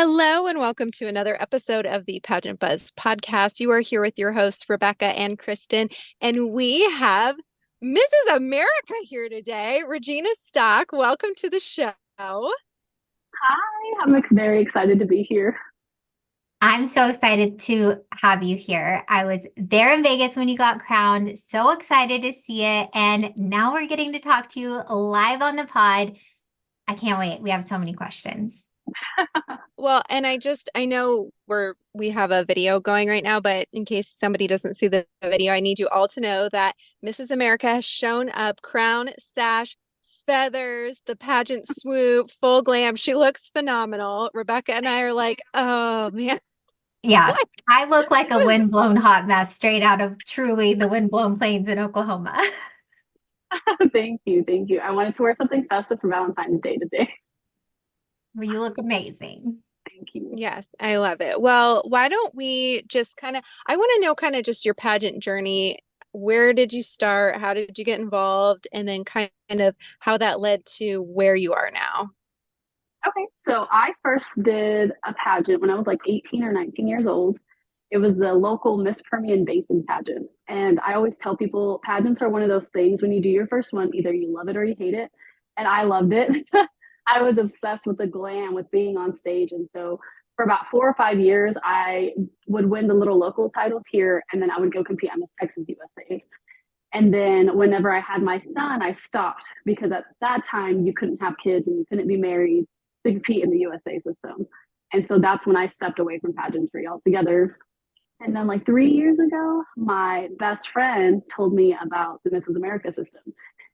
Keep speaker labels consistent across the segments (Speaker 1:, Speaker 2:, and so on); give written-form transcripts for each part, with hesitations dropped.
Speaker 1: Hello, and welcome to another episode of the Pageant Buzz podcast. You are here with your hosts, Rebecca and Kristen, and we have Mrs. America here today, Regina Stock. Welcome to the show.
Speaker 2: Hi, I'm very excited to be here.
Speaker 3: I'm so excited to have you here. I was there in Vegas when you got crowned, so excited to see it. And now we're getting to talk to you live on the pod. I can't wait. We have so many questions.
Speaker 1: Well, and I know we have a video going right now, but in case somebody doesn't see the video, I need you all to know that Mrs. America has shown up, crown, sash, feathers, the pageant swoop, full glam. She looks phenomenal. Rebecca and I are like, oh man,
Speaker 3: Yeah,
Speaker 1: what?
Speaker 3: I look like a windblown hot mess straight out of truly the windblown plains in Oklahoma.
Speaker 2: Thank you. Thank you. I wanted to wear something festive for Valentine's Day today.
Speaker 3: You look amazing.
Speaker 2: Thank you.
Speaker 1: Yes, I love it. Well, why don't we just I want to know kind of just your pageant journey. Where did you start? How did you get involved? And then kind of how that led to where you are now.
Speaker 2: Okay, so I first did a pageant when I was like 18 or 19 years old. It was the local Miss Permian Basin pageant. And I always tell people pageants are one of those things when you do your first one, either you love it or you hate it. And I loved it. I was obsessed with the glam, with being on stage. And so for about 4 or 5 years, I would win the little local titles here, and then I would go compete at Miss Texas USA. And then whenever I had my son, I stopped because at that time you couldn't have kids and you couldn't be married to compete in the USA system. And so that's when I stepped away from pageantry altogether. And then, like 3 years ago, my best friend told me about the Mrs. America system.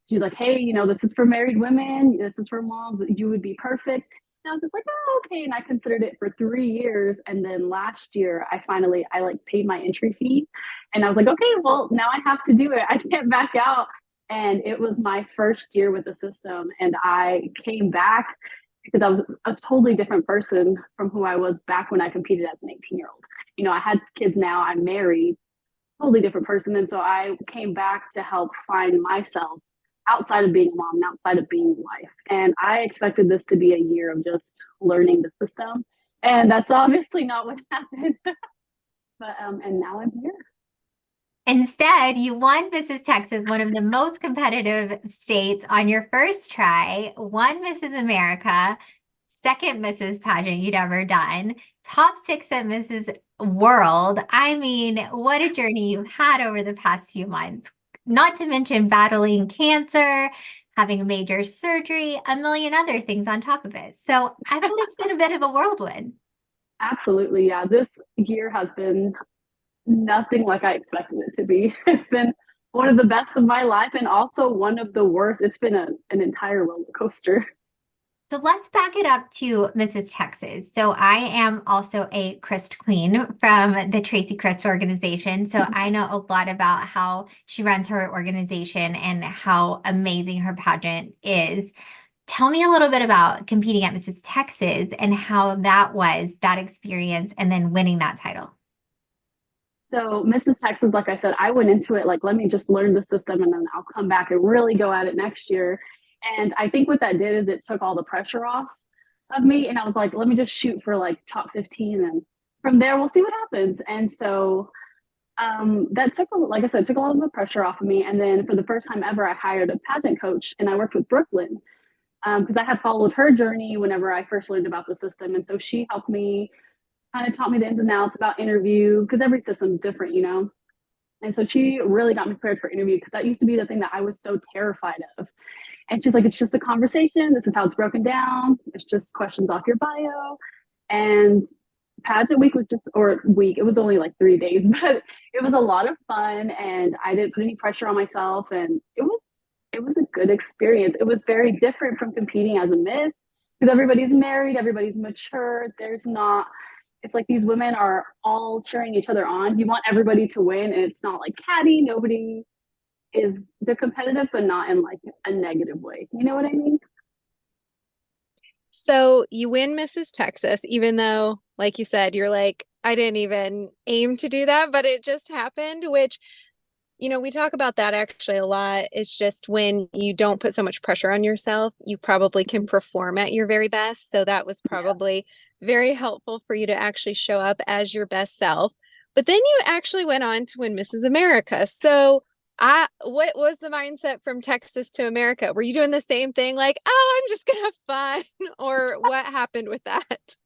Speaker 2: She's like, hey, this is for married women. This is for moms. You would be perfect. And I was just like, oh, okay. And I considered it for 3 years. And then last year, I like paid my entry fee. And I was like, okay, well, now I have to do it. I can't back out. And it was my first year with the system. And I came back because I was a totally different person from who I was back when I competed as an 18-year-old. I had kids now, I'm married, totally different person. And so I came back to help find myself outside of being a mom and outside of being a wife. And I expected this to be a year of just learning the system. And that's obviously not what happened. But and now I'm here.
Speaker 3: Instead, you won Mrs. Texas, one of the most competitive states, on your first try, won Mrs. America, second Mrs. pageant you'd ever done, top six at Mrs. World. I mean, what a journey you've had over the past few months. Not to mention battling cancer, having a major surgery, a million other things on top of it. So I bet it's been a bit of a whirlwind.
Speaker 2: Absolutely. Yeah. This year has been nothing like I expected it to be. It's been one of the best of my life and also one of the worst. It's been an entire roller coaster.
Speaker 3: So let's back it up to Mrs. Texas. So I am also a Christ Queen from the Tracy Christ organization. So I know a lot about how she runs her organization and how amazing her pageant is. Tell me a little bit about competing at Mrs. Texas and how that was, that experience, and then winning that title.
Speaker 2: So Mrs. Texas, like I said, I went into it like, let me just learn the system and then I'll come back and really go at it next year. And I think what that did is it took all the pressure off of me. And I was like, let me just shoot for like top 15. And from there, we'll see what happens. And so that took, like I said, took a lot of the pressure off of me. And then for the first time ever, I hired a pageant coach and I worked with Brooklyn because I had followed her journey whenever I first learned about the system. And so she helped me, kind of taught me the ins and outs about interview because every system's different. And so she really got me prepared for interview because that used to be the thing that I was so terrified of. And she's like, it's just a conversation. This is how it's broken down. It's just questions off your bio. And pageant week was it was only like 3 days, but it was a lot of fun and I didn't put any pressure on myself. And it was a good experience. It was very different from competing as a miss because everybody's married, everybody's mature. It's like these women are all cheering each other on. You want everybody to win, and it's not like catty. They're competitive, but not in like a negative way. You know what I mean?
Speaker 1: So you win Mrs. Texas, even though, like you said, you're like, I didn't even aim to do that, but it just happened, which We talk about that actually a lot. It's just when you don't put so much pressure on yourself, you probably can perform at your very best. So that was
Speaker 2: Yeah.
Speaker 1: probably very helpful for you to actually show up as your best self. But then you actually went on to win Mrs. America. So what was the mindset from Texas to America? Were you doing the same thing, like, oh, I'm just gonna have fun, or what happened with that?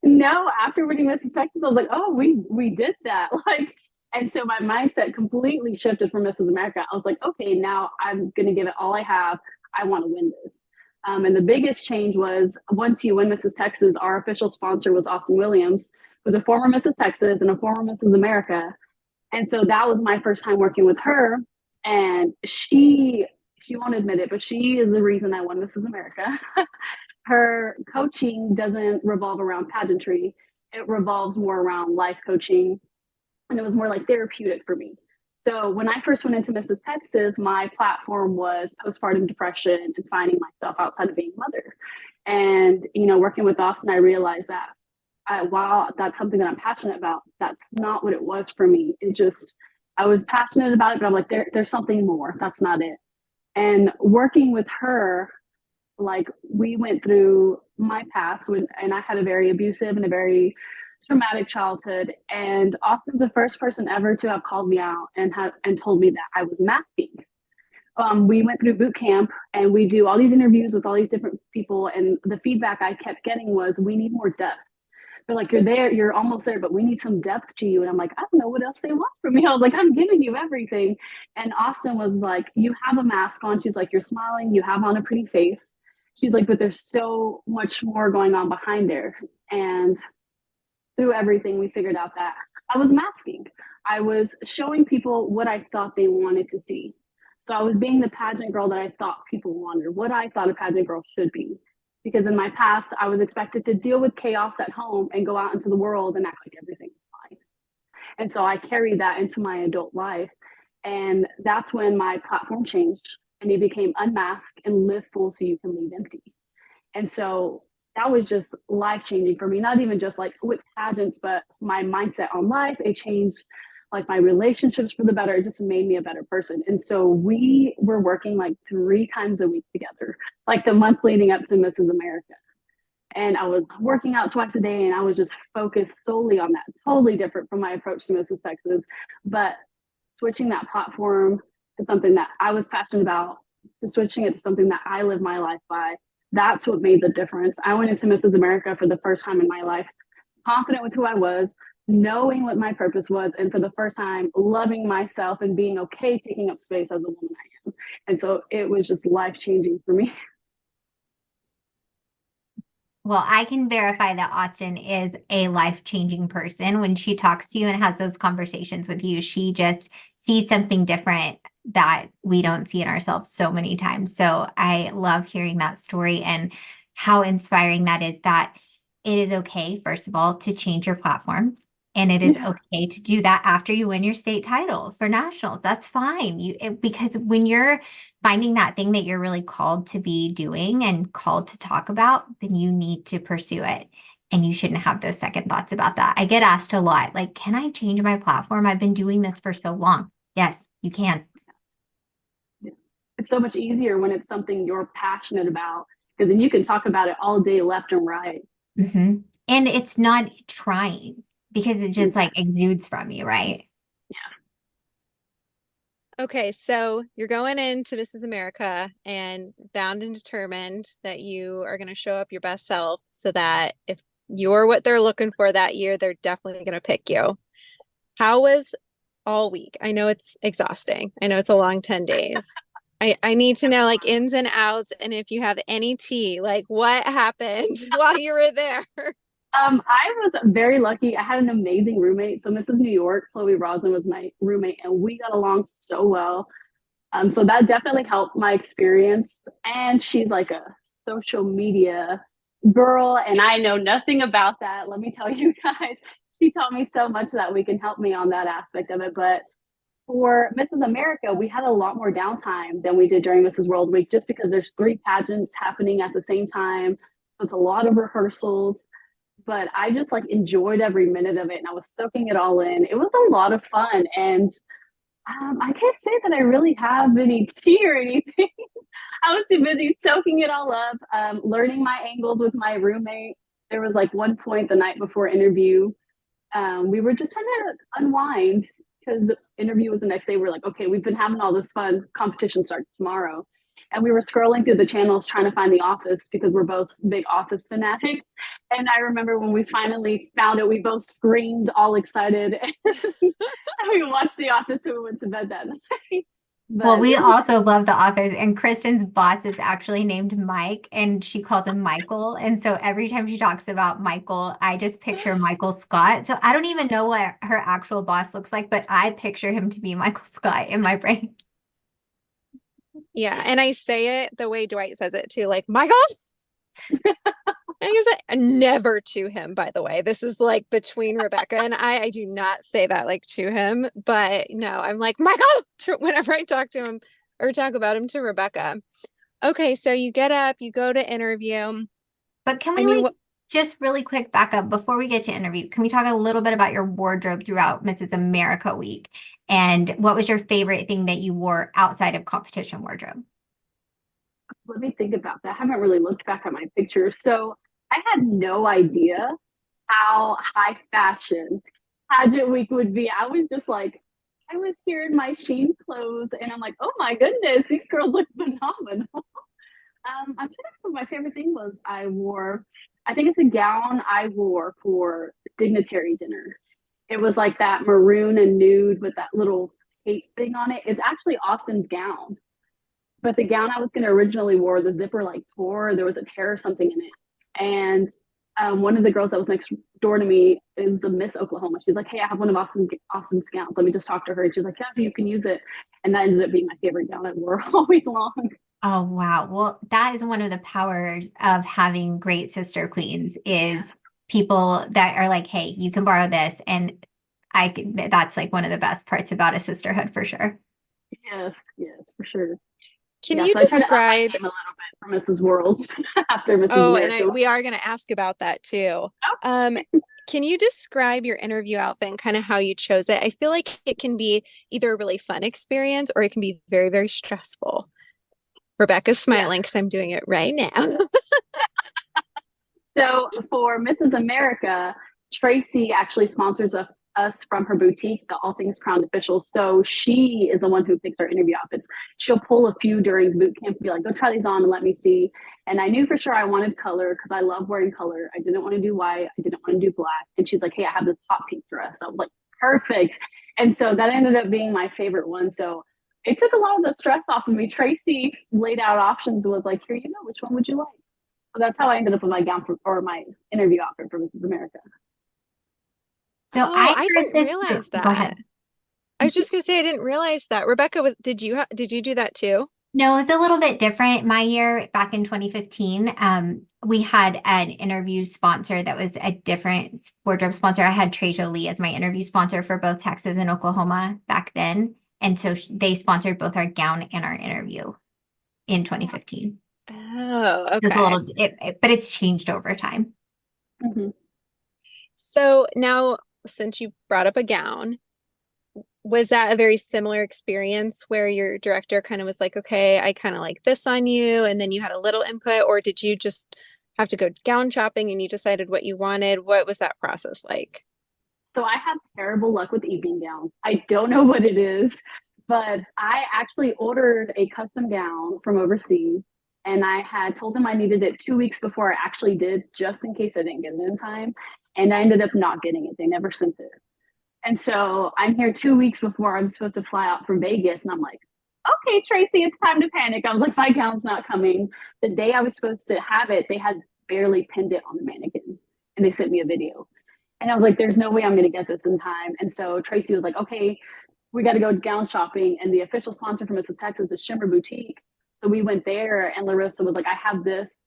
Speaker 2: No, after winning Mrs. Texas, I was like, oh, we did that. Like, and so my mindset completely shifted from Mrs. America. I was like, okay, now I'm gonna give it all I have. I want to win this. And the biggest change was once you win Mrs. Texas, our official sponsor was Austin Williams, who was a former Mrs. Texas and a former Mrs. America. And so that was my first time working with her. And she won't admit it, but she is the reason I won Mrs. America. Her coaching doesn't revolve around pageantry. It revolves more around life coaching. And it was more like therapeutic for me. So when I first went into Mrs. Texas, my platform was postpartum depression and finding myself outside of being a mother. And, working with Austin, I realized that wow, that's something that I'm passionate about. That's not what it was for me. I was passionate about it, but I'm like, there's something more. That's not it. And working with her, like we went through my past and I had a very abusive and a very traumatic childhood. And Austin's the first person ever to have called me out and told me that I was masking. We went through boot camp and we do all these interviews with all these different people. And the feedback I kept getting was, we need more depth. They're like, you're there, you're almost there, but we need some depth to you. And I'm like, I don't know what else they want from me. I was like, I'm giving you everything. And Austin was like, you have a mask on. She's like, you're smiling, you have on a pretty face. She's like, but there's so much more going on behind there. And through everything, we figured out that I was masking. I was showing people what I thought they wanted to see. So I was being the pageant girl that I thought people wanted, what I thought a pageant girl should be. Because in my past, I was expected to deal with chaos at home and go out into the world and act like everything is fine. And so I carried that into my adult life. And that's when my platform changed and it became unmask and live full so you can leave empty. And so that was just life changing for me, not even just like with pageants, but my mindset on life. It changed like my relationships for the better. It just made me a better person. And so we were working like 3 times a week together, like the month leading up to Mrs. America. And I was working out twice a day and I was just focused solely on that, totally different from my approach to Mrs. Texas. But switching that platform to something that I was passionate about, to switching it to something that I live my life by, that's what made the difference. I went into Mrs. America for the first time in my life, confident with who I was, knowing what my purpose was, and for the first time, loving myself and being okay taking up space as a woman I am. And so it was just life changing for me.
Speaker 3: Well, I can verify that Austin is a life-changing person. When she talks to you and has those conversations with you, she just sees something different that we don't see in ourselves so many times. So I love hearing that story and how inspiring that is, that it is okay, first of all, to change your platform. And it is
Speaker 2: Yeah.
Speaker 3: okay to do that after you win your state title for nationals. That's fine. Because when you're finding that thing that you're really called to be doing and called to talk about, then you need to pursue it. And you shouldn't have those second thoughts about that. I get asked a lot, like, can I change my platform? I've been doing this for so long. Yes, you can.
Speaker 2: It's so much easier when it's something you're passionate about because then you can talk about it all day left and right.
Speaker 3: Hmm. And it's not trying because it just like exudes from you, right?
Speaker 1: Okay, so you're going into Mrs. America and bound and determined that you are going to show up your best self so that if you're what they're looking for that year, they're definitely going to pick you. How was all week? I know it's exhausting. I know it's a long 10 days. I need to know like ins and outs and if you have any tea, like what happened while you were there.
Speaker 2: I was very lucky. I had an amazing roommate. So Mrs. New York, Chloe Rosin was my roommate, and we got along so well. So that definitely helped my experience. And she's like a social media girl, and I know nothing about that. Let me tell you guys, she taught me so much that we can help me on that aspect of it. But for Mrs. America, we had a lot more downtime than we did during Mrs. World Week, just because there's 3 pageants happening at the same time. So it's a lot of rehearsals. But I just like enjoyed every minute of it and I was soaking it all in. It was a lot of fun. And I can't say that I really have any tea or anything. I was too busy soaking it all up, learning my angles with my roommate. There was like one point the night before interview, we were just trying to unwind because the interview was the next day. We're like, okay, we've been having all this fun. Competition starts tomorrow. And we were scrolling through the channels trying to find The Office because we're both big Office fanatics. And I remember when we finally found it, we both screamed all excited. And we watched The Office and we went to bed that night.
Speaker 3: Well,
Speaker 2: But
Speaker 3: we
Speaker 2: it was,
Speaker 3: also love The Office, and Kristen's boss is actually named Mike, and she calls him Michael. And so every time she talks about Michael, I just picture Michael Scott. So I don't even know what her actual boss looks like, but I picture him to be Michael Scott in my brain.
Speaker 1: Yeah, and I say it the way Dwight says it too, like, my God. And I guess never to him, by the way. This is like between Rebecca and I. I do not say that like to him, but no, I'm like, Michael, whenever I talk to him or talk about him to Rebecca. Okay, so you get up, you go to interview,
Speaker 3: But can we
Speaker 1: and you,
Speaker 3: like just really quick back up before we get to interview? Can we talk a little bit about your wardrobe throughout Mrs. America week? And what was your favorite thing that you wore outside of competition wardrobe?
Speaker 2: let me think about that. I haven't really looked back at my pictures. So I had no idea how high fashion pageant week would be. I was just like, I was here in my Sheen clothes, and I'm like, oh my goodness, these girls look phenomenal. I'm trying to think what my favorite thing was. I wore, I think it's a gown I wore for dignitary dinner. It was like that maroon and nude with that little cape thing on it. It's actually Austin's gown, but the gown I was going to originally wear, the zipper like tore, there was a tear or something in it. And one of the girls that was next door to me, it was the Miss Oklahoma. She's like, hey, I have one of Austin's gowns. Let me just talk to her. And she's like, yeah, you can use it. And that ended up being my favorite gown I wore all week long.
Speaker 3: Oh, wow. Well, that is one of the powers of having great sister queens is people that are like, hey, you can borrow this. And that's like one of the best parts about a sisterhood for sure.
Speaker 2: Yes, yes, for sure.
Speaker 1: can
Speaker 2: Yeah,
Speaker 1: you
Speaker 2: so I tried to up my
Speaker 1: describe,
Speaker 2: game a little bit for Mrs. World after Mrs.
Speaker 1: oh, and
Speaker 2: America.
Speaker 1: we are going to ask about that too. Um, can you describe your interview outfit and kind of how you chose it? I feel like it can be either a really fun experience or it can be very, very stressful. Rebecca's
Speaker 2: Yeah.
Speaker 1: smiling because I'm doing it right now.
Speaker 2: So for Mrs. America, Tracy actually sponsors us from her boutique, the All Things Crowned Officials. So she is the one who picks our interview outfits. She'll pull a few during boot camp and be like, go try these on and let me see. And I knew for sure I wanted color because I love wearing color. I didn't want to do white. I didn't want to do black. And she's like, hey, I have this hot pink dress. So I was like, perfect. And so that ended up being my favorite one. So it took a lot of the stress off of me. Tracy laid out options, was like, here you go, which one would you like? So that's how I ended up with my gown for, or my interview outfit for Mrs. America.
Speaker 3: So
Speaker 1: Oh,
Speaker 3: I
Speaker 1: I
Speaker 3: heard
Speaker 1: didn't
Speaker 3: this,
Speaker 1: realize
Speaker 3: go
Speaker 1: that.
Speaker 3: ahead.
Speaker 1: I was just gonna say I didn't realize that. Rebecca was did you do that too?
Speaker 3: No, it was a little bit different. My year back in 2015, we had an interview sponsor that was a different wardrobe sponsor. I had Trey Jolie as my interview sponsor for both Texas and Oklahoma back then. And so they sponsored both our gown and our interview in 2015.
Speaker 1: Oh,
Speaker 3: It was a
Speaker 1: okay.
Speaker 3: little, but it's changed over time.
Speaker 2: Mm-hmm.
Speaker 1: So now since you brought up a gown, was that a very similar experience where your director kind of was like, okay, I kind of like this on you, and then you had a little input, or did you just have to go gown shopping and you decided what you wanted? What was that process like?
Speaker 2: So I have terrible luck with evening gowns. I don't know what it is, but I actually ordered a custom gown from overseas, and I had told them I needed it 2 weeks before I actually did, just in case I didn't get it in time. And I ended up not getting it. They never sent it. And so I'm here 2 weeks before I'm supposed to fly out from Vegas. And I'm like, okay, Tracy, it's time to panic. I was like, my gown's not coming. The day I was supposed to have it, they had barely pinned it on the mannequin. And they sent me a video. And I was like, there's no way I'm going to get this in time. And so Tracy was like, okay, we got to go gown shopping. And the official sponsor for Mrs. Texas is Shimmer Boutique. So we went there, and Larissa was like, I have this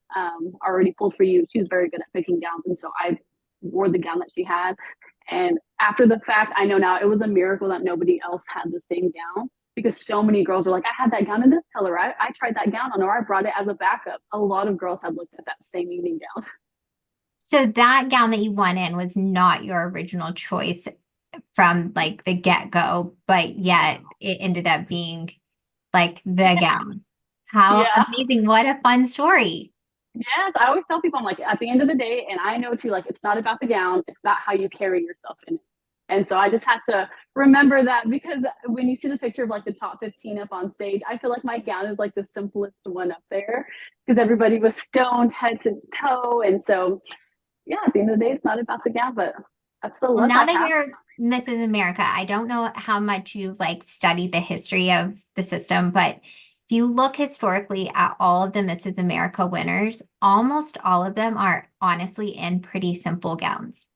Speaker 2: already pulled for you. She's very good at picking gowns. And so I wore the gown that she had. And after the fact, I know now it was a miracle that nobody else had the same gown, because so many girls are like, I had that gown in this color. I tried that gown on, or I brought it as a backup. A lot of girls had looked at that same evening gown.
Speaker 3: So that gown that you won in was not your original choice. from like the get-go, but yet it ended up being like the gown. How
Speaker 2: Yeah.
Speaker 3: amazing. What a fun story.
Speaker 2: Yes, I always tell people, I'm like, at the end of the day, and I know too, like, it's not about the gown, it's about how you carry yourself in it. And so I just have to remember that, because when you see the picture of like the top 15 up on stage, I feel like my gown is like the simplest one up there because everybody was stoned head to toe. And so, yeah, at the end of the day, it's not about the gown, but that's the
Speaker 3: Well,
Speaker 2: look
Speaker 3: now
Speaker 2: I
Speaker 3: that
Speaker 2: have.
Speaker 3: you're Mrs. America, I don't know how much you've like studied the history of the system, but if you look historically at all of the Mrs. America winners, almost all of them are honestly in pretty simple gowns.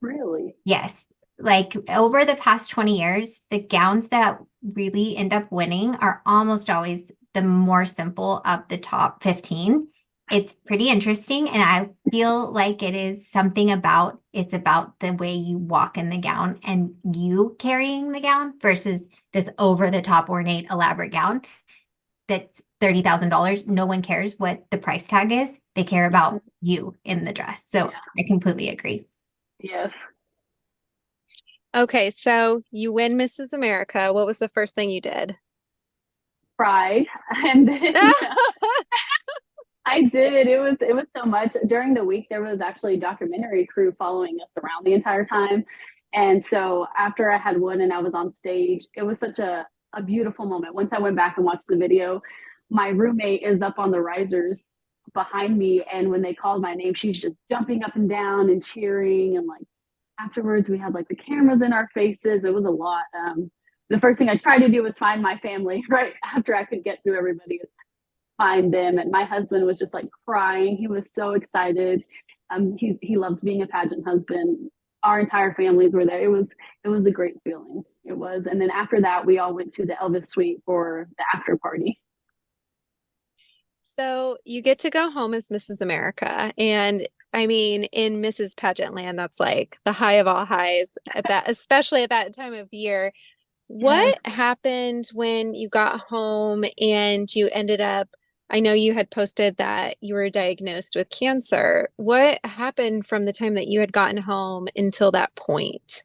Speaker 2: Really?
Speaker 3: Yes. Like over the past 20 years, the gowns that really end up winning are almost always the more simple of the top 15. It's pretty interesting, and I feel like it is something about it's about the way you walk in the gown and you carrying the gown versus this over the top ornate elaborate gown that's $30,000. No one cares what the price tag is. They care
Speaker 2: Mhm.
Speaker 3: about you in the dress. So
Speaker 2: Yeah.
Speaker 3: I completely agree.
Speaker 2: Yes.
Speaker 1: Okay, so you win Mrs. America. What was the first thing you did?
Speaker 2: Pride. And then I did. It was so much. During the week there was actually a documentary crew following us around the entire time. And so after I had won and I was on stage, it was such a beautiful moment. Once I went back and watched the video, my roommate is up on the risers behind me, and when they called my name, she's just jumping up and down and cheering. And like afterwards we had like the cameras in our faces. It was a lot. The first thing I tried to do was find my family right after I could get through everybody, find them. And my husband was just like crying. He was so excited. He loves being a pageant husband. Our entire families were there. It was a great feeling. It was. And then after that, we all went to the Elvis Suite for the after party.
Speaker 1: So you get to go home as Mrs. America. And I mean, in Mrs. Pageant land, that's like the high of all highs at that, especially at that time of year.
Speaker 2: Yes.
Speaker 1: What happened when you got home and you ended up, I know you had posted that you were diagnosed with cancer. What happened from the time that you had gotten home until that point?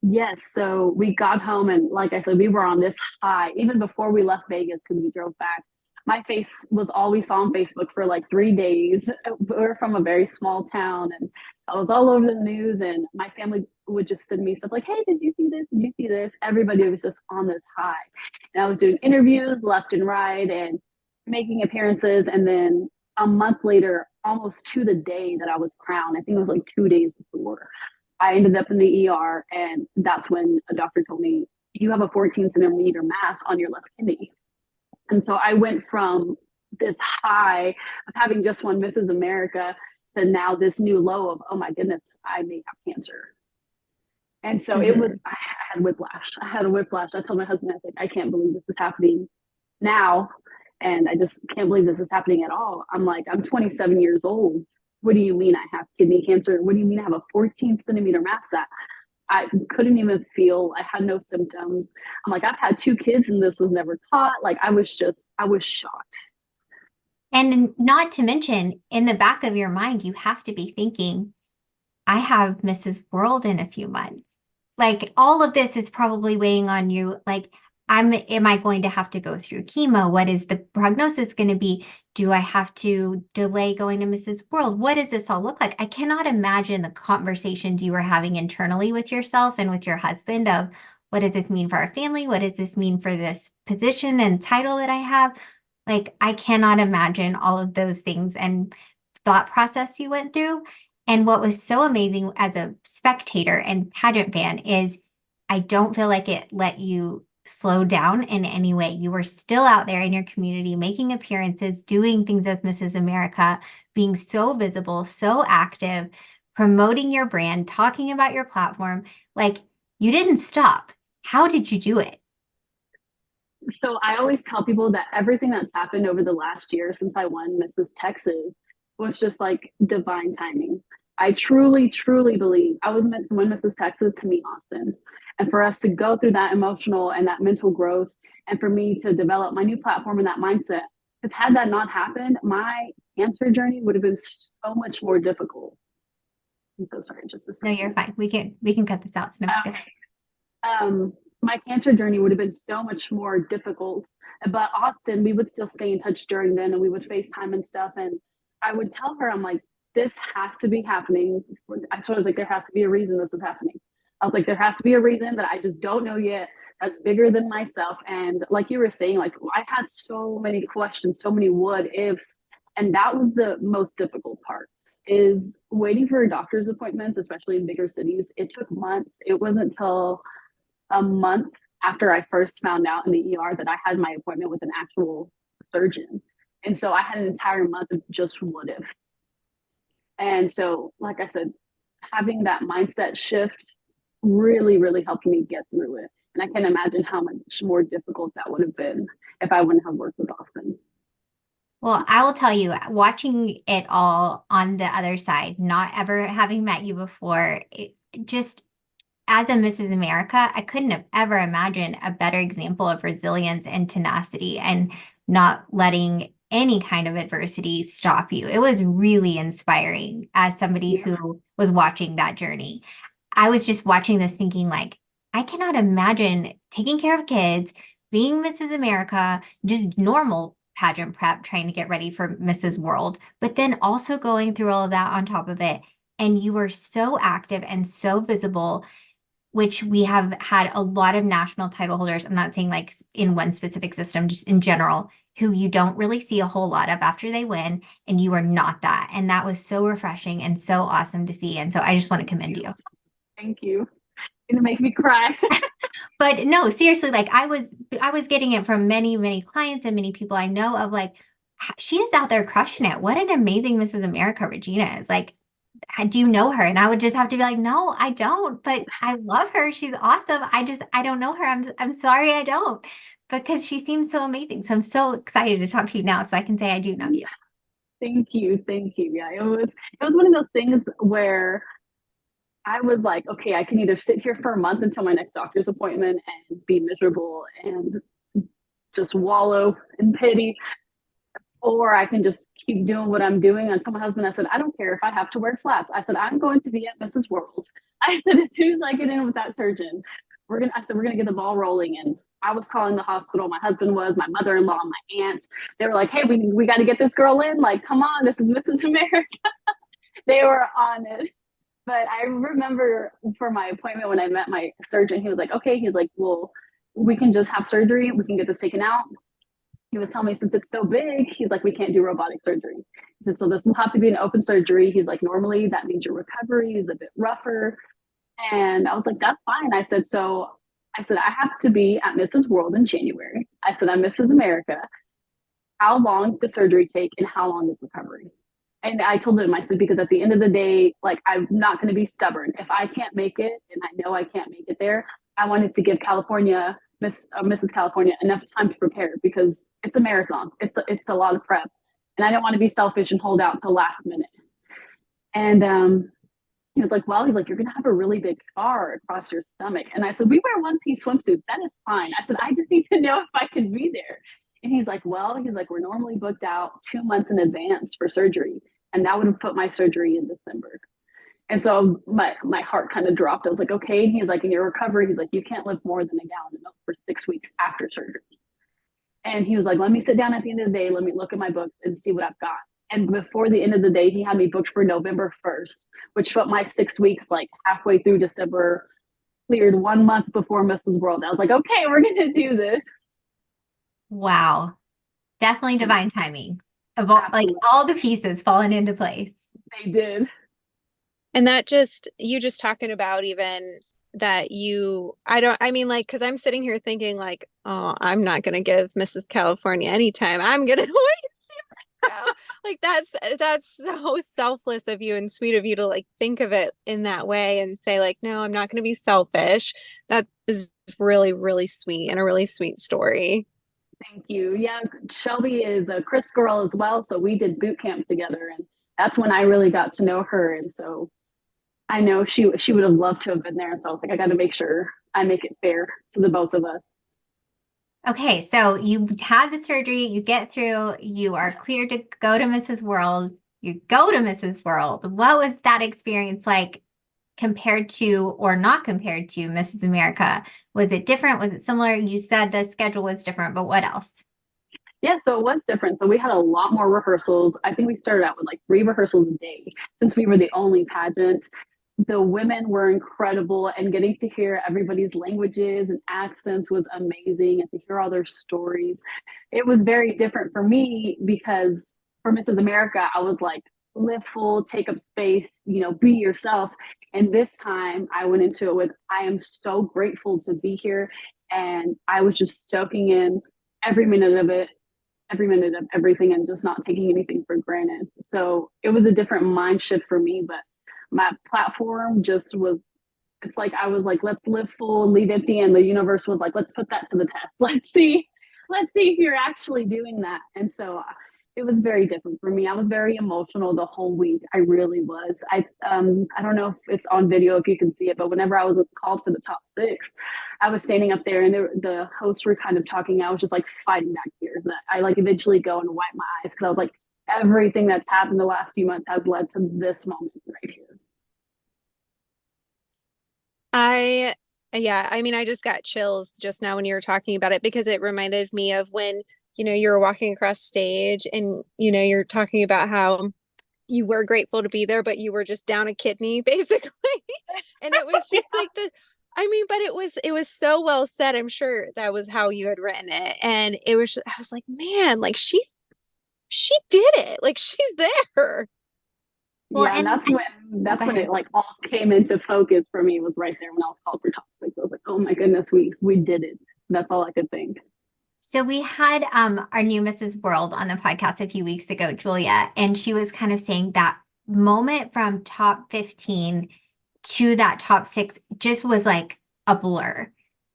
Speaker 2: Yes. So we got home, and like I said, we were on this high even before we left Vegas because we drove back. My face was all we saw on Facebook for like 3 days. We're from a very small town, and I was all over the news, and my family would just send me stuff like, "Hey, did you see this? Did you see this?" Everybody was just on this high. And I was doing interviews left and right and making appearances. And then a month later, almost to the day that I was crowned, I think it was like 2 days before, I ended up in the ER, and that's when a doctor told me, "You have a 14 centimeter mass on your left kidney." And so I went from this high of having just won Mrs. America to now this new low of, oh my goodness, I may have cancer. And so it
Speaker 1: Hmm.
Speaker 2: was, I had whiplash. I had a whiplash. I told my husband, I was like, I can't believe this is happening now. And I just can't believe this is happening at all. I'm like, I'm 27 years old. What do you mean I have kidney cancer? What do you mean I have a 14 centimeter mass that I couldn't even feel? I had no symptoms. I'm like, I've had two kids and this was never caught. Like I was shocked.
Speaker 3: And not to mention, in the back of your mind, you have to be thinking, I have Mrs. World in a few months. Like all of this is probably weighing on you. Like, am I going to have to go through chemo? What is the prognosis going to be? Do I have to delay going to Mrs. World? What does this all look like? I cannot imagine the conversations you were having internally with yourself and with your husband of what does this mean for our family? What does this mean for this position and title that I have? Like, I cannot imagine all of those things and thought process you went through. And what was so amazing as a spectator and pageant fan is I don't feel like it let you slow down in any way. You were still out there in your community, making appearances, doing things as Mrs. America, being so visible, so active, promoting your brand, talking about your platform. Like you didn't stop. How did you do it?
Speaker 2: So I always tell people that everything that's happened over the last year since I won Mrs. Texas was just like divine timing. I truly, truly believe I was meant to win Mrs. Texas to meet Austin. And for us to go through that emotional and that mental growth, and for me to develop my new platform and that mindset, because had that not happened, my cancer journey would have been so much more difficult. I'm so sorry, just a
Speaker 3: No, you're
Speaker 2: second.
Speaker 3: fine. We can cut this out. It's no big deal.
Speaker 2: Okay. My cancer journey would have been so much more difficult. But Austin, we would still stay in touch during then and we would FaceTime and stuff. And I would tell her, I'm like, this has to be happening. I told her, I was like, there has to be a reason this is happening. I was like, there has to be a reason that I just don't know yet that's bigger than myself. And like you were saying, like I had so many questions, so many what ifs. And that was the most difficult part is waiting for doctor's appointments, especially in bigger cities. It took months. It wasn't until a month after I first found out in the ER that I had my appointment with an actual surgeon. And so I had an entire month of just what if. And so, like I said, having that mindset shift really, really helped me get through it. And I can imagine how much more difficult that would have been if I wouldn't have worked with Austin.
Speaker 3: Well, I will tell you, watching it all on the other side, not ever having met you before, just as a Mrs. America, I couldn't have ever imagined a better example of resilience and tenacity and not letting any kind of adversity stop you. It was really inspiring as somebody
Speaker 2: Yeah.
Speaker 3: who was watching that journey. I was just watching this thinking like, I cannot imagine taking care of kids, being Mrs. America, just normal pageant prep, trying to get ready for Mrs. World, but then also going through all of that on top of it. And you were so active and so visible, which we have had a lot of national title holders. I'm not saying like in one specific system, just in general, who you don't really see a whole lot of after they win, and you are not that. And that was so refreshing and so awesome to see. And so I just want to commend you.
Speaker 2: Thank you. You're gonna make me cry.
Speaker 3: But no, seriously, like I was getting it from many, many clients and many people I know of like, she is out there crushing it. What an amazing Mrs. America Regina is. Like, do you know her? And I would just have to be like, no, I don't, but I love her. She's awesome. I don't know her. I'm sorry I don't, because she seems so amazing. So I'm so excited to talk to you now so I can say I do know you.
Speaker 2: Thank you. Thank you. Yeah, it was one of those things where I was like, okay, I can either sit here for a month until my next doctor's appointment and be miserable and just wallow in pity, or I can just keep doing what I'm doing. And I told my husband, I said, I don't care if I have to wear flats. I said, I'm going to be at Mrs. World. I said, as soon as I get in with that surgeon, I said, we're gonna get the ball rolling. And I was calling the hospital. My husband was, my mother-in-law, my aunt. They were like, hey, we got to get this girl in. Like, come on, this is Mrs. America. They were on it. But I remember for my appointment when I met my surgeon, he was like, okay, he's like, well, we can just have surgery. We can get this taken out. He was telling me since it's so big, he's like, we can't do robotic surgery. He said, so this will have to be an open surgery. He's like, normally that means your recovery is a bit rougher. And I was like, that's fine. I said, I have to be at Mrs. World in January. I said, I'm Mrs. America. How long does surgery take and how long is recovery? And I told him, I said, because at the end of the day, like, I'm not going to be stubborn. If I can't make it and I know I can't make it there, I wanted to give California, Mrs. California, enough time to prepare because it's a marathon. It's a lot of prep. And I don't want to be selfish and hold out till last minute. And he was like, well, he's like, you're going to have a really big scar across your stomach. And I said, we wear one piece swimsuits. That is fine. I said, I just need to know if I can be there. And he's like, well, he's like, we're normally booked out 2 months in advance for surgery. And that would have put my surgery in December. And so my heart kind of dropped. I was like, okay. And he's like, in your recovery, he's like, you can't live more than a gallon of milk for 6 weeks after surgery. And he was like, let me sit down at the end of the day. Let me look at my books and see what I've got. And before the end of the day, he had me booked for November 1st, which put my 6 weeks like halfway through December, cleared 1 month before Mrs. World. I was like, okay, we're going to do this.
Speaker 3: Wow. Definitely divine timing of like
Speaker 2: Absolutely.
Speaker 3: all the pieces falling into place.
Speaker 2: They did.
Speaker 1: And you just talking about even that I mean, like, because I'm sitting here thinking, like, oh, I'm not going to give Mrs. California any time. I'm going to wait and see if I go. Like, that's so selfless of you and sweet of you to, like, think of it in that way and say, like, no, I'm not going to be selfish. That is really, really sweet and a really sweet story.
Speaker 2: Thank you. Yeah, Shelby is a Chris girl as well. So we did boot camp together. And that's when I really got to know her. And so I know she would have loved to have been there. And so I was like, I got to make sure I make it fair to the both of us.
Speaker 3: Okay, so you had the surgery, you get through, you are cleared to go to Mrs. World. you go to Mrs. World. What was that experience like compared to or not compared to Mrs. America? Was it different? Was it similar? You said the schedule was different, but what else?
Speaker 2: Yeah, so it was different. So we had a lot more rehearsals. I think we started out with like 3 rehearsals a day since we were the only pageant. The women were incredible, and getting to hear everybody's languages and accents was amazing, and to hear all their stories. It was very different for me because for Mrs. America, I was like, live full, take up space, be yourself. And this time I went into it with, I am so grateful to be here. And I was just soaking in every minute of it, every minute of everything, and just not taking anything for granted. So it was a different mind shift for me, but my platform just was, it's like I was like, let's live full and leave empty. And the universe was like, let's put that to the test. Let's see if you're actually doing that. And so it was very different for me. I was very emotional the whole week. I really was. I don't know if it's on video if you can see it, but whenever I was called for the top six, I was standing up there and the hosts were kind of talking. I was just like fighting back tears. That I like eventually go and wipe my eyes because I was like, everything that's happened the last few months has led to this moment right here.
Speaker 1: I, yeah, I mean, I just got chills just now when you were talking about it because it reminded me of when, you were walking across stage and, you're talking about how you were grateful to be there, but you were just down a kidney, basically. And it was just like I mean, but it was so well said. I'm sure that was how you had written it. And I was like, man, like she did it. Like she's there.
Speaker 3: Well,
Speaker 2: Yeah, and that's when
Speaker 3: oh,
Speaker 2: that's
Speaker 3: go
Speaker 2: when
Speaker 3: ahead.
Speaker 2: it like all came into focus for me, was right there when I was called for top six. I was like, oh my goodness, we did it. That's all I could think.
Speaker 3: So we had our new Mrs. World on the podcast a few weeks ago, Julia, and she was kind of saying that moment from top 15 to that top six just was like a blur.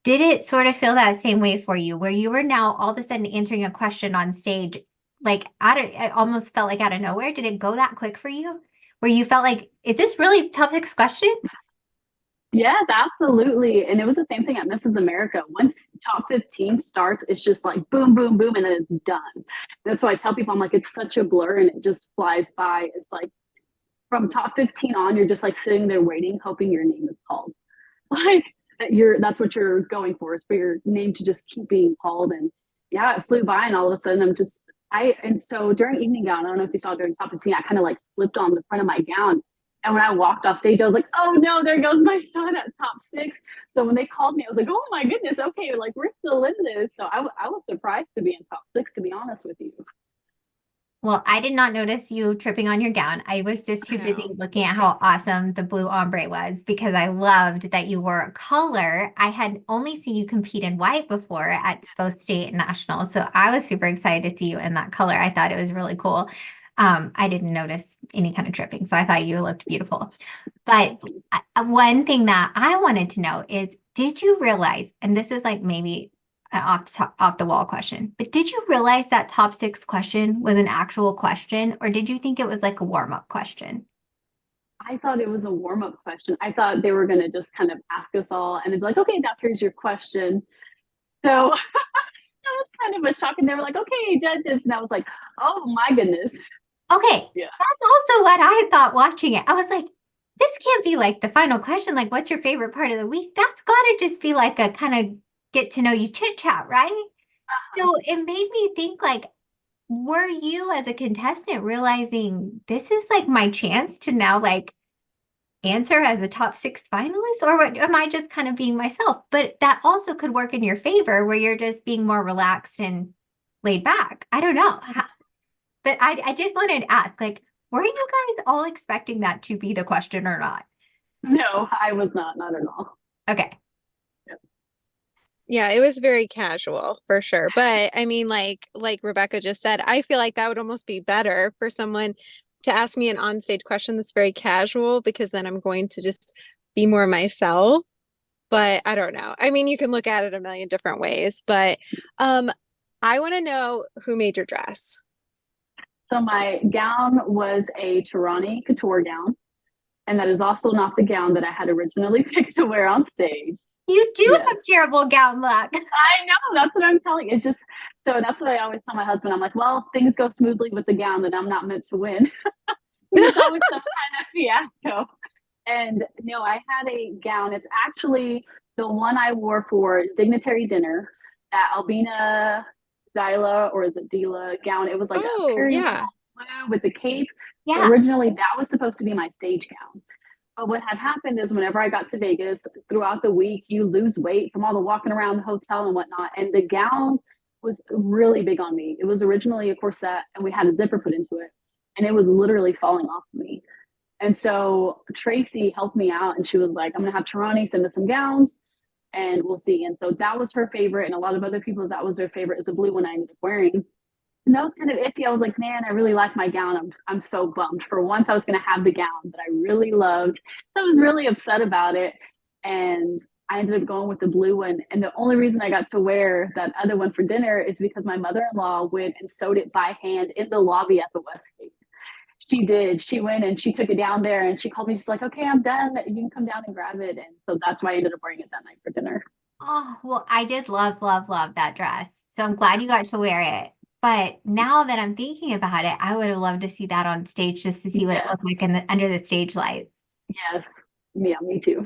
Speaker 3: Did it sort of feel that same way for you, where you were now all of a sudden answering a question on stage, like it almost felt like out of nowhere? Did it go that quick for you? Where you felt like, is this really top six question?
Speaker 2: Yes, absolutely. And it was the same thing at Mrs. America. Once top 15 starts, it's just like boom, boom, boom, and then it's done. That's why I tell people, I'm like, it's such a blur and it just flies by. It's like from top 15 on, you're just like sitting there waiting, hoping your name is called. Like that's what you're going for, is for your name to just keep being called. And yeah, it flew by, and all of a sudden and so during evening gown, I don't know if you saw during top 15, I kind of like slipped on the front of my gown. And when I walked off stage, I was like, oh no, there goes my shot at top six. So when they called me, I was like, oh my goodness, okay, like we're still in this. So I was surprised to be in top six, to be honest with you.
Speaker 3: Well, I did not notice you tripping on your gown. I was just
Speaker 1: I
Speaker 3: too busy
Speaker 1: know.
Speaker 3: looking at how awesome the blue ombre was because I loved that you wore a color. I had only seen you compete in white before at both state and national. So I was super excited to see you in that color. I thought it was really cool. I didn't notice any kind of tripping, so I thought you looked beautiful. But one thing that I wanted to know is, did you realize, and this is like maybe an off the wall question, but did you realize that top six question was an actual question, or did you think it was like a warm up question?
Speaker 2: I thought it was a warm up question. I thought they were going to just kind of ask us all and they'd be like, okay, now here's your question. So that was kind of a shock. And they were like, okay, judges. And I was like, oh my goodness.
Speaker 3: Okay,
Speaker 2: Yeah.
Speaker 3: that's also what I thought watching it. I was like, this can't be like the final question, like, what's your favorite part of the week? That's got to just be like a kind of get to know you chit chat, right? So it made me think like, were you as a contestant realizing this is like my chance to now like answer as a top six finalist, or what, am I just kind of being myself? But that also could work in your favor where you're just being more relaxed and laid back. I don't know. But I did want to ask, like, were you guys all expecting that to be the question or not?
Speaker 2: No, I was not at all.
Speaker 3: Okay.
Speaker 1: Yeah, it was very casual for sure. But I mean, like Rebecca just said, I feel like that would almost be better for someone to ask me an onstage question that's very casual because then I'm going to just be more myself. But I don't know. I mean, you can look at it a million different ways, but um I want to know who made your dress.
Speaker 2: So my gown was a Tarani couture gown, and that is also not the gown that I had originally picked to wear on stage.
Speaker 3: You do have
Speaker 2: Yes.
Speaker 3: terrible gown luck.
Speaker 2: I know, that's what I'm telling you. It's just, so that's what I always tell my husband. I'm like, well, things go smoothly with the gown that I'm not meant to win. It's always some kind of fiasco. And no, I had a gown. It's actually the one I wore for dignitary dinner, that Albina Dyla, or is it Dila gown. It was like a
Speaker 1: Oh,
Speaker 2: periwinkle
Speaker 1: yeah.
Speaker 2: blue with the cape. So
Speaker 3: Yeah.
Speaker 2: originally that was supposed to be my stage gown. But what had happened is whenever I got to Vegas throughout the week, you lose weight from all the walking around the hotel and whatnot. And the gown was really big on me. It was originally a corset and we had a zipper put into it. And it was literally falling off of me. And so Tracy helped me out and she was like, I'm going to have Tarani send us some gowns and we'll see. And so that was her favorite. And a lot of other people's, that was their favorite, is the blue one I ended up wearing. And that was kind of iffy. I was like, man, I really like my gown. I'm so bummed. For once, I was going to have the gown that I really loved. So I was really upset about it. And I ended up going with the blue one. And the only reason I got to wear that other one for dinner is because my mother in law went and sewed it by hand in the lobby at the Westgate. She did. She went and she took it down there and she called me. She's like, okay, I'm done. You can come down and grab it. And so that's why I ended up wearing it that night for dinner.
Speaker 3: Oh, well, I did love, love, love that dress. So I'm glad you got to wear it. But now that I'm thinking about it, I would have loved to see that on stage just to see what it
Speaker 2: Yeah.
Speaker 3: looked like under the stage lights.
Speaker 2: Yes. Yeah, me too.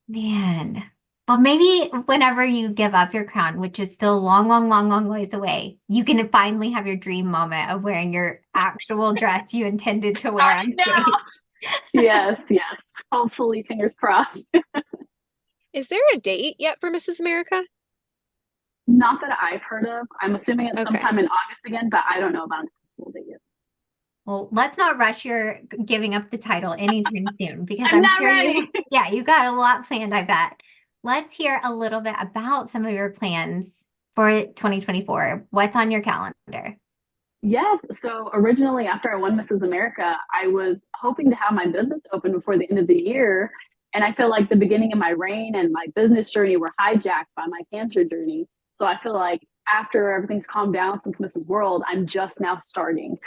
Speaker 3: Man. Well, maybe whenever you give up your crown, which is still a long, long, long, long ways away, you can finally have your dream moment of wearing your actual dress you intended to wear
Speaker 2: I
Speaker 3: on
Speaker 2: know.
Speaker 3: stage.
Speaker 2: Yes, yes. Hopefully, fingers crossed.
Speaker 1: Is there a date yet for Mrs. America?
Speaker 2: Not that I've heard of. I'm assuming it's
Speaker 1: Okay.
Speaker 2: sometime in August again, but I don't know about an actual date yet.
Speaker 3: Well, let's not rush your giving up the title anytime soon because
Speaker 2: I'm
Speaker 3: I'm
Speaker 2: not
Speaker 3: sure
Speaker 2: ready.
Speaker 3: yeah, you got a lot planned, I bet. Let's hear a little bit about some of your plans for 2024. What's on your calendar?
Speaker 2: Yes. So originally, after I won Mrs. America, I was hoping to have my business open before the end of the year. And I feel like the beginning of my reign and my business journey were hijacked by my cancer journey. So I feel like after everything's calmed down since Mrs. World, I'm just now starting.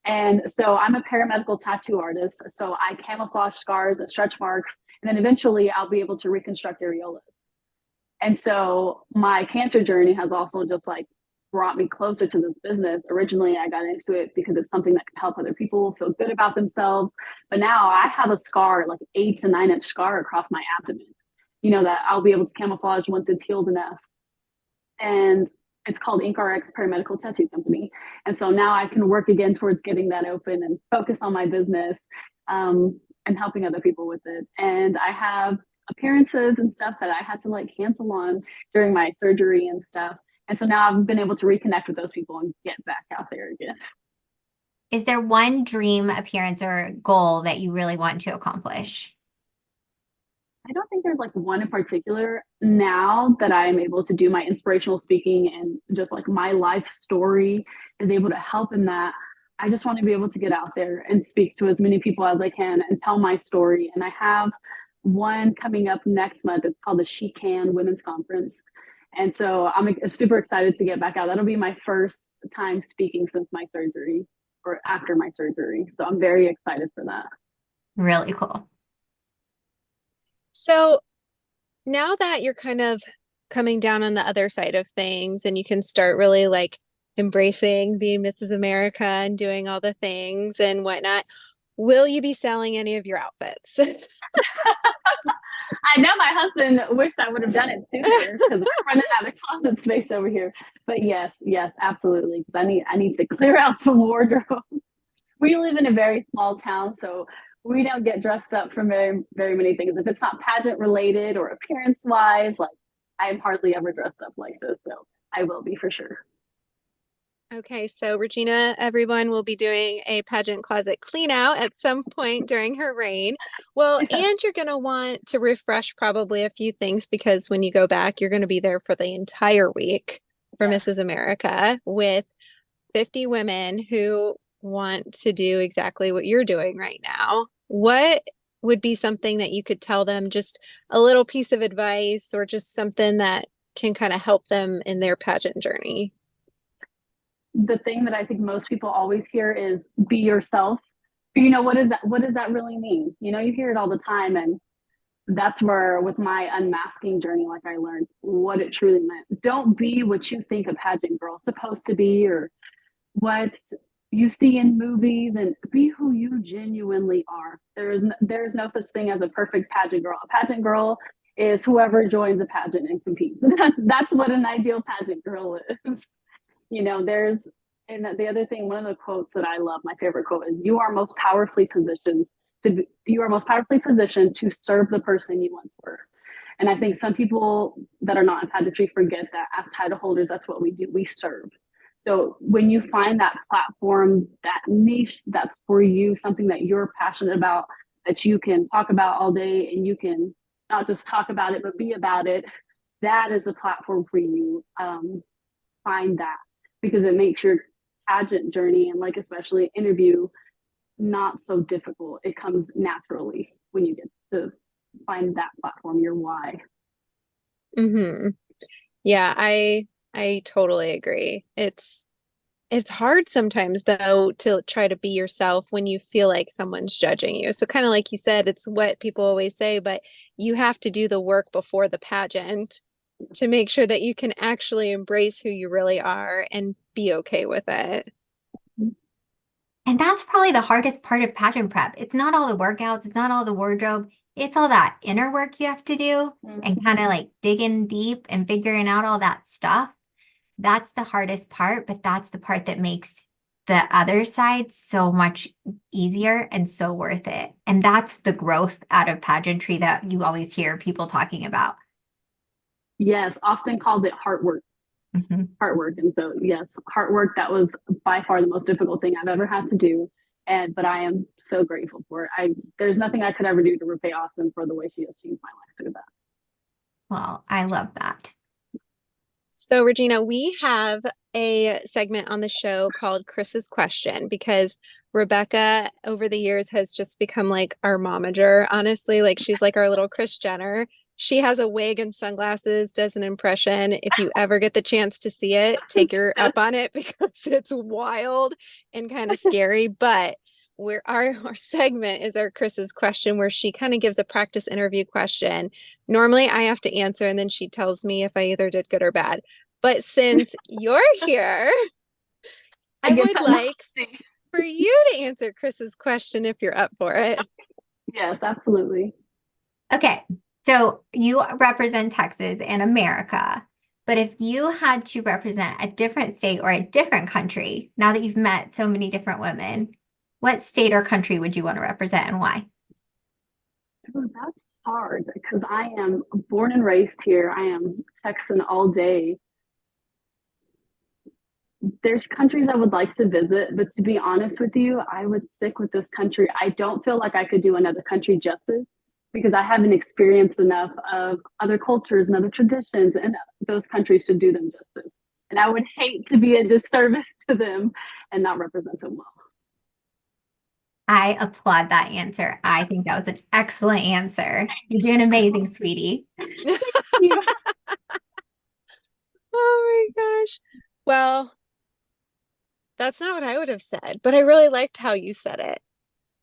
Speaker 2: And so I'm a paramedical tattoo artist. So I camouflage scars and stretch marks. And then eventually I'll be able to reconstruct areolas. And so my cancer journey has also just like brought me closer to this business. Originally, I got into it because it's something that can help other people feel good about themselves. But now I have a scar, like 8 to 9 inch scar across my abdomen, that I'll be able to camouflage once it's healed enough. And it's called InkRx Paramedical Tattoo Company. And so now I can work again towards getting that open and focus on my business, and helping other people with it. And I have appearances and stuff that I had to like cancel on during my surgery and stuff. And so now I've been able to reconnect with those people and get back out there again.
Speaker 3: Is there one dream appearance or goal that you really want to accomplish?
Speaker 2: I don't think there's like one in particular. Now that I'm able to do my inspirational speaking and just like my life story is able to help in that, I just want to be able to get out there and speak to as many people as I can and tell my story. And I have one coming up next month. It's called the She Can Women's Conference. And so I'm super excited to get back out. That'll be my first time speaking since my surgery, or after my surgery. So I'm very excited for that.
Speaker 3: Really cool.
Speaker 1: So now that you're kind of coming down on the other side of things and you can start really like embracing being Mrs. America and doing all the things and whatnot, will you be selling any of your outfits?
Speaker 2: I know my husband wished I would have done it sooner because we're running out of closet space over here. But yes, yes, absolutely. Because I need to clear out some wardrobe. We live in a very small town, so we don't get dressed up for very, very many things. If it's not pageant related or appearance wise, like I am hardly ever dressed up like this. So I will be for sure.
Speaker 1: Okay, so Regina, everyone will be doing a pageant closet clean out at some point during her reign. Well,
Speaker 2: Yeah.
Speaker 1: and you're going to want to refresh probably a few things because when you go back, you're going to be there for the entire week for
Speaker 2: Yes.
Speaker 1: Mrs. America with 50 women who want to do exactly what you're doing right now. What would be something that you could tell them, just a little piece of advice or just something that can kind of help them in their pageant journey?
Speaker 2: The thing that I think most people always hear is be yourself. But what does that really mean? You hear it all the time, and that's where with my unmasking journey, like I learned what it truly meant. Don't be what you think a pageant girl is supposed to be, or what you see in movies, and be who you genuinely are. There is no such thing as a perfect pageant girl. A pageant girl is whoever joins a pageant and competes. That's what an ideal pageant girl is. There's and the other thing, one of the quotes that I love, my favorite quote is, you are most powerfully positioned to serve the person you once were. And I think some people that are not in pageantry forget that as title holders, that's what we do. We serve. So when you find that platform, that niche that's for you, something that you're passionate about, that you can talk about all day, and you can not just talk about it, but be about it, that is a platform for you. Find that, because it makes your pageant journey, and like especially interview, not so difficult. It comes naturally when you get to find that platform, your why.
Speaker 1: Hmm. Yeah, I totally agree. It's hard sometimes though to try to be yourself when you feel like someone's judging you. So kind of like you said, it's what people always say, but you have to do the work before the pageant to make sure that you can actually embrace who you really are and be okay with it.
Speaker 3: And that's probably the hardest part of pageant prep. It's not all the workouts, it's not all the wardrobe, it's all that inner work you have to do and kind of like digging deep and figuring out all that stuff. That's the hardest part, but that's the part that makes the other side so much easier and so worth it. And that's the growth out of pageantry that you always hear people talking about.
Speaker 2: Yes, Austin called it heart work.
Speaker 3: Mhm.
Speaker 2: Heart work. And so yes, heart work, that was by far the most difficult thing I've ever had to do. But I am so grateful for it. There's nothing I could ever do to repay Austin for the way she has changed my life through that.
Speaker 3: Well, I love that.
Speaker 1: So, Regina, we have a segment on the show called Chris's Question because Rebecca over the years has just become like our momager, honestly. Like she's like our little Kris Jenner. She has a wig and sunglasses, does an impression. If you ever get the chance to see it, take her up on it because it's wild and kind of scary. But our segment is our Chris's Question, where she kind of gives a practice interview question. Normally I have to answer and then she tells me if I either did good or bad. But since you're here,
Speaker 2: I
Speaker 1: I
Speaker 2: get
Speaker 1: would
Speaker 2: that. No,
Speaker 1: like for you to answer Chris's question if you're up for it.
Speaker 2: yes, absolutely.
Speaker 3: Okay, so you represent Texas and America, but if you had to represent a different state or a different country, now that you've met so many different women, what state or country would you want to represent and why?
Speaker 2: Ooh, that's hard because I am born and raised here. I am Texan all day. There's countries I would like to visit, but to be honest with you, I would stick with this country. I don't feel like I could do another country justice because I haven't experienced enough of other cultures and other traditions and those countries to do them justice. And I would hate to be a disservice to them and not represent them well.
Speaker 3: I applaud that answer. I think that was an excellent answer. You're doing amazing, sweetie.
Speaker 2: Yeah.
Speaker 1: Oh my gosh. Well, that's not what I would have said, but I really liked how you said it.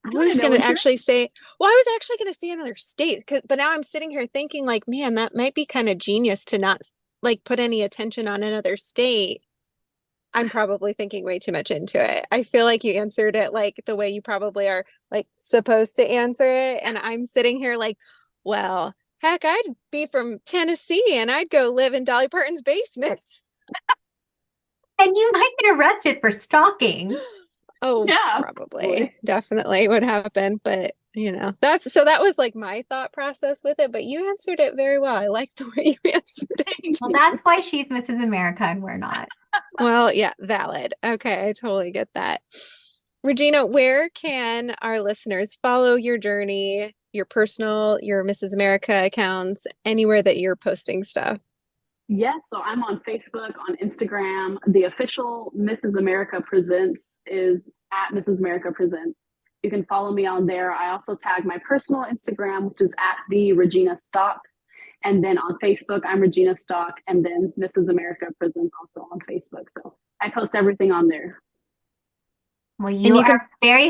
Speaker 1: I
Speaker 2: I want to
Speaker 1: was
Speaker 2: know
Speaker 1: going to
Speaker 2: what you're.
Speaker 1: actually say, well, I was actually going to say another state, but now I'm sitting here thinking like, man, that might be kind of genius to not like put any attention on another state. I'm probably thinking way too much into it. I feel like you answered it like the way you probably are like supposed to answer it. And I'm sitting here like, well, heck, I'd be from Tennessee and I'd go live in Dolly Parton's basement.
Speaker 3: And you might get arrested for stalking.
Speaker 1: Oh,
Speaker 2: Yeah,
Speaker 1: probably,
Speaker 2: probably.
Speaker 1: definitely would happen. But that's so that was like my thought process with it. But you answered it very well. I like the way you answered
Speaker 2: Thank
Speaker 3: Well,
Speaker 2: you.
Speaker 3: that's why she's Mrs. America and we're not.
Speaker 1: well, yeah, valid. Okay, I totally get that. Regina, where can our listeners follow your journey, your personal, your Mrs. America accounts, anywhere that you're posting stuff?
Speaker 2: Yes, so I'm on Facebook, on Instagram. The official Mrs. America Presents is at Mrs. America Presents. You can follow me on there. I also tag my personal Instagram, which is at the Regina Stock. And then on Facebook, I'm Regina Stock, and then Mrs. America Presents also on Facebook. So I post everything on there.
Speaker 3: Well,
Speaker 1: And
Speaker 3: you
Speaker 1: you can
Speaker 3: are very